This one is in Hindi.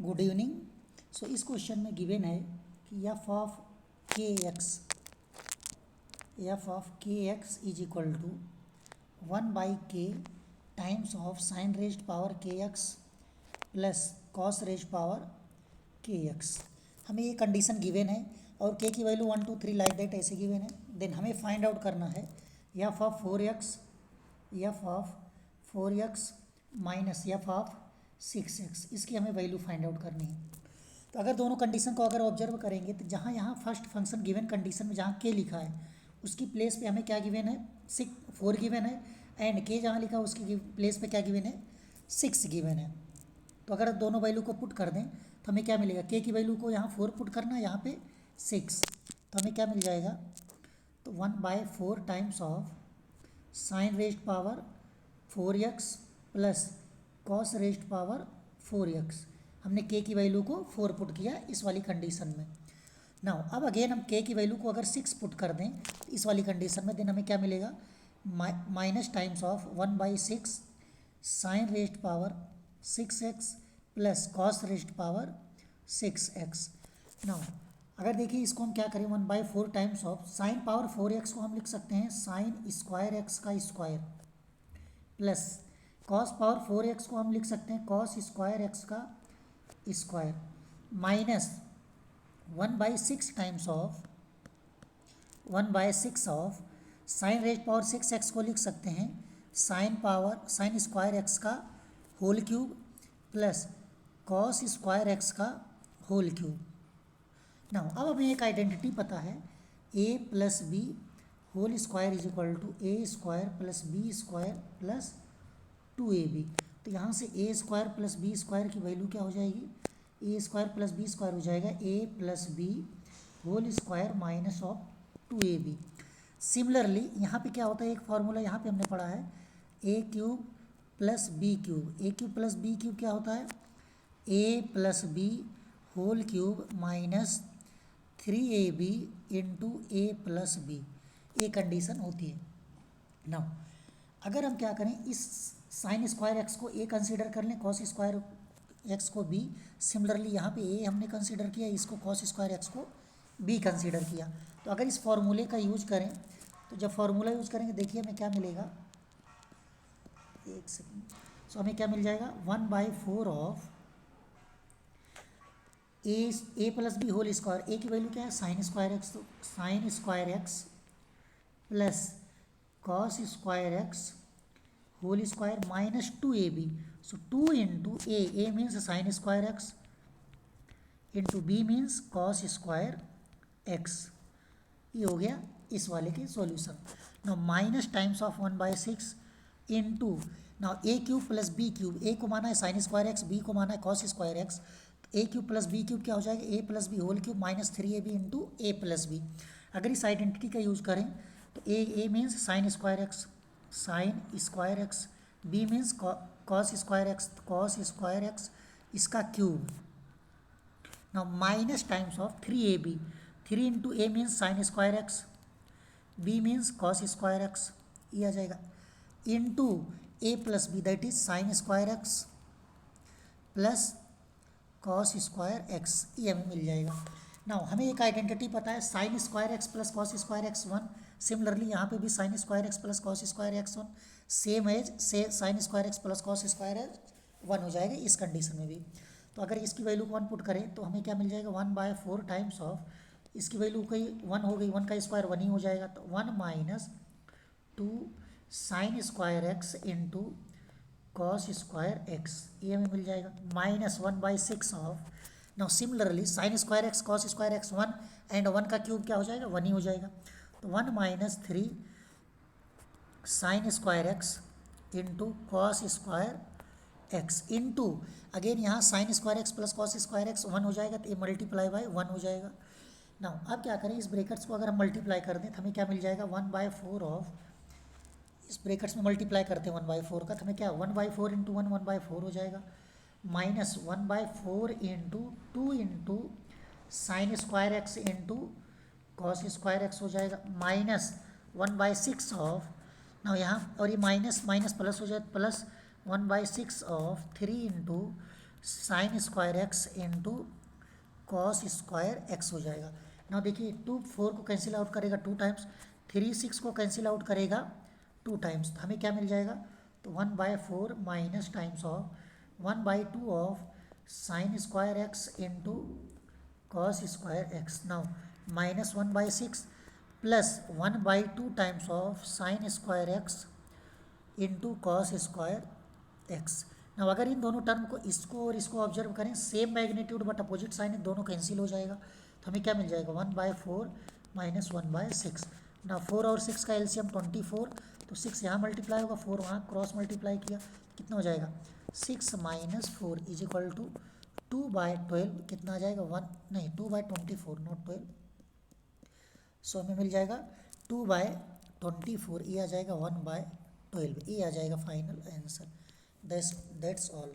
Good evening. सो इस क्वेश्चन में गिवन है कि F of K X is equal to 1/k times of sine raised power K X plus cos raised power K X. हमें ये कंडीशन गिवन है और के की वैल्यू 1 2 3 लाइक दैट ऐसे गिवन है। देन हमें फाइंड आउट करना है F of 4x minus F of 6x, इसकी हमें वैल्यू फाइंड आउट करनी है। तो अगर दोनों कंडीशन को अगर ऑब्जर्व करेंगे तो जहाँ यहाँ फर्स्ट फंक्शन गिवन कंडीशन में जहाँ के लिखा है उसकी प्लेस पे हमें क्या गिवन है 4 गिवन है, एंड के जहाँ लिखा है उसकी प्लेस पे क्या गिवन है 6 गिवन है। तो अगर दोनों वैल्यू को पुट कर दें तो हमें क्या मिलेगा, के की वैल्यू को यहाँ 4 पुट करना, यहाँ पे 6, तो हमें क्या मिल जाएगा, तो 1/4 times of sine raised power 4x plus cos raised power 4x। हमने के की वैल्यू को 4 पुट किया इस वाली कंडीशन में। नाउ अब अगेन हम के की वैल्यू को अगर 6 पुट कर दें इस वाली कंडीशन में, देन हमें क्या मिलेगा, minus times of 1/6 sine raised power 6x plus cos raised power 6x। Now अगर देखिए इसको हम क्या करें, 1/4 times of sine power 4x को हम लिख सकते हैं साइन स्क्वायर एक्स का square plus cos power 4x को हम लिख सकते हैं कॉस स्क्वायर एक्स का square minus 1/6 times of 1/6 of sine raise power 6x को लिख सकते हैं साइन स्क्वायर एक्स का whole cube plus cos square x का होल क्यूब। नाउ अब हमें एक आइडेंटिटी पता है a plus B whole square is equal to a square plus b square plus 2ab। तो यहाँ से a square plus b square की वैल्यू क्या हो जाएगी, a square plus b square हो जाएगा a plus B whole square minus of 2ab। Similarly यहाँ पे क्या होता है, एक फार्मूला यहाँ पे हमने पढ़ा है A cube plus B cube. A cube plus B cube क्या होता है, A plus B whole cube minus 3ab into A plus B, ये कंडीशन होती है। नाउ अगर हम क्या करें, इस साइन स्क्वायर एक्स को ए कंसीडर कर लें, कॉस स्क्वायर एक्स को बी। सिमिलरली यहाँ पे ए हमने कंसीडर किया, इसको कॉस स्क्वायर एक्स को बी कंसीडर किया। तो अगर इस फॉर्मूले का यूज करें तो जब फॉर्मूला यूज करेंगे देखिए हमें क्या मिलेगा, एक सेकेंड, सो हमें क्या मिल जाएगा 1/4 of A plus B whole square. A की वैल्यू क्या है साइन स्क्वायर एक्स, तो sine square x plus cos square X whole square minus 2ab। So 2 into A means sine square X into B means cos square X. ये हो गया इस वाले के solution. Now minus times of 1/6 into, now A cube plus B cube, A को माना है साइन स्क्वायर एक्स, बी को माना है cos square X. A cube plus B cube क्या हो जाएगा, A plus B whole cube minus 3ab into A plus B. अगर इस आइडेंटिटी का यूज़ करें तो A means sine square X, B means cos square X इसका क्यूब। Now minus times of 3ab, 3 into A means sine square X, B means cos square X, ये आ जाएगा into A plus B that is sine square x plus cos square X, ये हमें मिल जाएगा। नाउ हमें एक आइडेंटिटी पता है sine square x plus cos square x 1। Similarly यहाँ पे भी sine square x plus cos square x 1 same as sine square x plus cos square x 1 हो जाएगा इस कंडीशन में भी। तो अगर इसकी वैल्यू को 1 पुट करें तो हमें क्या मिल जाएगा 1/4 टाइम्स ऑफ, इसकी वैल्यू कहीं 1 हो गई, 1 का स्क्वायर 1 ही हो जाएगा, तो 1 minus 2 sign square X into cos square X, ये हमें मिल जाएगा minus 1/6 of. Now similarly sign square x cos square x 1 and 1 का क्यूब क्या हो जाएगा 1 ही हो जाएगा, तो 1 minus 3 sine square X into cos square X into again यहाँ sine square x plus cos square x 1 हो जाएगा, तो ये मल्टीप्लाई बाय 1 हो जाएगा। नाउ अब क्या करें, इस ब्रैकेट्स को अगर हम मल्टीप्लाई कर दें तो हमें क्या मिल जाएगा 1/4 ऑफ, इस ब्रैकेट्स में मल्टीप्लाई करते हैं 1/4 का, तो हमें क्या 1/4 इंटू 1/4 हो जाएगा, minus 1/4 into 2 into sine square X into cos square x हो जाएगा, माइनस 1/6 ऑफ, ना यहाँ और ये माइनस माइनस प्लस हो जाए, plus 1/6 of 3 into sine square X into cos square x हो जाएगा। ना देखिए 2 4 को कैंसिल आउट करेगा 2 टाइम्स, 3 6 को कैंसिल आउट करेगा 2 टाइम्स, तो हमें क्या मिल जाएगा, तो 1/4 minus times of 1/2 of sine square X into cos square x. Now -1/6 plus 1/2 times of sign square X into cos square x. ना अगर इन दोनों टर्म को, इसको और इसको ऑब्जर्व करें, same magnitude but opposite sign है, दोनों कैंसिल हो जाएगा, तो हमें क्या मिल जाएगा 1/4 माइनस 1/6। ना 4 और 6 का एलसीएम 24, तो 6 यहाँ मल्टीप्लाई होगा, 4 वहाँ क्रॉस मल्टीप्लाई किया, कितना हो जाएगा 6 माइनस 4 इज इक्वल टू 2/12, कितना आ जाएगा 1 नहीं 2/24 नॉट 12, सो हमें मिल जाएगा 2/24, ये आ जाएगा 1/12, ये आ जाएगा फाइनल आंसर। That's all.